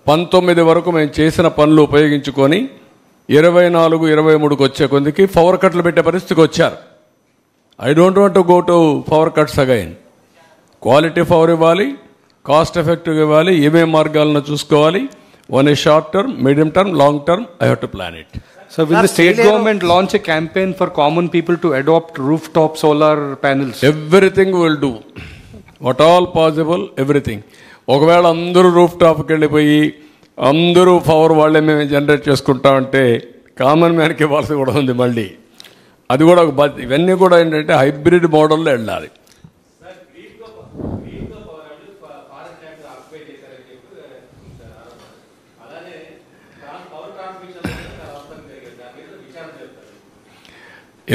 19 వరకు మేము చేసిన పనులు ఉపయోగించుకొని 24, 23కి వచ్చే కొద్దికి పవర్ కట్లు పెట్టే పరిస్థితికి వచ్చారు. I don't want to go to power cuts again. Quality power ఇవ్వాలి, కాస్ట్ ఎఫెక్టివ్ ఇవ్వాలి, ఏమేం మార్గాలను చూసుకోవాలి. One is short term, medium term, long term, I have to plan it. So will the state government launch a campaign for common people to adopt rooftop solar panels? Everything we will do. What all possible, everything. ఒకవేళ అందరూ roof టాప్కి వెళ్ళిపోయి అందరూ power వాళ్ళే మేము generate చేసుకుంటామంటే common మ్యాన్కి ఇవ్వాల్సి కూడా ఉంది మళ్ళీ. అది కూడా ఒక ఇవన్నీ కూడా ఏంటంటే హైబ్రిడ్ మోడల్లో వెళ్ళాలి.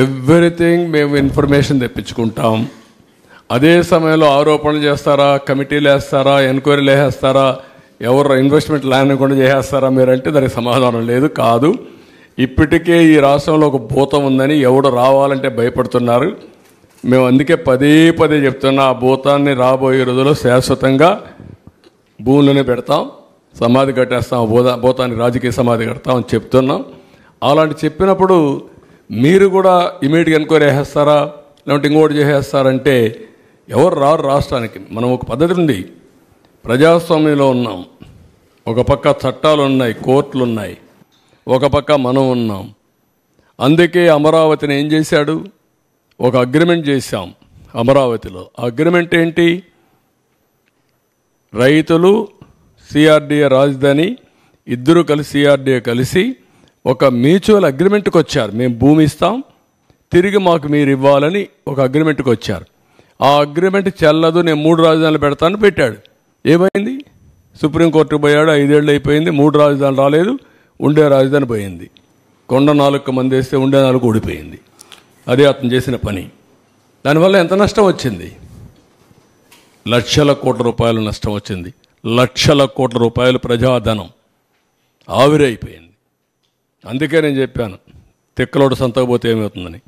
ఎవ్రీథింగ్ మేము ఇన్ఫర్మేషన్ తెప్పించుకుంటాం. అదే సమయంలో ఆరోపణలు చేస్తారా, కమిటీలు వేస్తారా, ఎంక్వైరీలు వేసేస్తారా, ఎవరు ఇన్వెస్ట్మెంట్ ల్యాండ్ కూడా చేసేస్తారా మీరంటే దానికి సమాధానం లేదు. కాదు, ఇప్పటికే ఈ రాష్ట్రంలో ఒక భూతం ఉందని ఎవడు రావాలంటే భయపడుతున్నారు. మేము అందుకే పదే పదే చెప్తున్నా, ఆ భూతాన్ని రాబోయే రోజుల్లో శాశ్వతంగా భూములనే పెడతాం, సమాధి కట్టేస్తాం, భూతానికి రాజకీయ సమాధి కడతాం అని చెప్తున్నాం. అలాంటి చెప్పినప్పుడు మీరు కూడా ఇమీడియట్గా ఎంక్వైరీ చేసేస్తారా, లేదంటే ఇంకోటి చేసేస్తారంటే ఎవరు రారు రాష్ట్రానికి. మనం ఒక పద్ధతి ఉంది, ప్రజాస్వామ్యంలో ఉన్నాం. ఒక పక్క చట్టాలు ఉన్నాయి, కోర్టులు ఉన్నాయి, ఒక పక్క మనం ఉన్నాం. అందుకే అమరావతిని ఏం చేశాడు, ఒక అగ్రిమెంట్ చేశాం అమరావతిలో. అగ్రిమెంట్ ఏంటి, రైతులు, సిఆర్డీఏ రాజధాని ఇద్దరు కలిసి సిఆర్డీఏ కలిసి ఒక మ్యూచువల్ అగ్రిమెంట్కి వచ్చారు. మేము భూమి ఇస్తాం, తిరిగి మాకు మీరు ఇవ్వాలని ఒక అగ్రిమెంట్కి వచ్చారు. ఆ అగ్రిమెంట్ చెల్లదు, నేను 3 రాజధానులు పెడతాను పెట్టాడు. ఏమైంది, సుప్రీంకోర్టుకు పోయాడు, 5 ఏళ్ళు అయిపోయింది, 3 రాజధానులు రాలేదు, ఉండే రాజధాని పోయింది. కొండ 4 మంది వేస్తే ఉండే 4 ఊడిపోయింది. అదే అతను చేసిన పని. దానివల్ల ఎంత నష్టం వచ్చింది, లక్షల కోట్ల రూపాయలు నష్టం వచ్చింది. లక్షల కోట్ల రూపాయలు ప్రజాధనం ఆవిరైపోయింది. అందుకే నేను చెప్పాను, తిక్కలోడు సంతకు పోతే ఏమవుతుందని.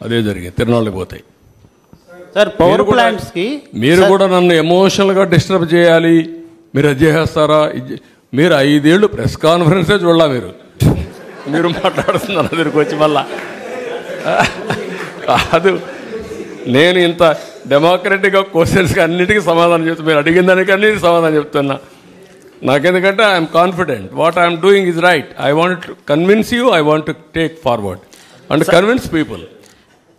అదే జరిగింది, తిరునాళ్ళకి పోతాయి. సార్, పవర్ ప్లాంట్స్ కి మీరు కూడా నన్ను ఎమోషనల్గా డిస్టర్బ్ చేయాలి, మీరు అది చేస్తారా. మీరు 5 ఏళ్ళు ప్రెస్ కాన్ఫరెన్సే చూడాల, మీరు మాట్లాడుతున్నారు దగ్గరికి వచ్చి మళ్ళా. కాదు, నేను ఇంత డెమోక్రటిక్గా క్వశ్చన్స్కి అన్నిటికీ సమాధానం చెప్తాను, మీరు అడిగిన దానికి అన్నిటికీ సమాధానం చెప్తున్నా. నాకెందుకంటే I'm confident what I'm doing is right. I want to convince you, I want to take forward and convince people.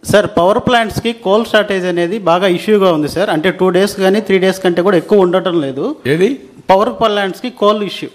Sir, power ప్లాంట్స్కి కోల్ షార్టేజ్ అనేది బాగా ఇష్యూగా ఉంది సార్. అంటే 2 days కానీ 3 days కంటే కూడా ఎక్కువ ఉండటం లేదు. ఏది పవర్ ప్లాంట్స్కి కోల్ ఇష్యూ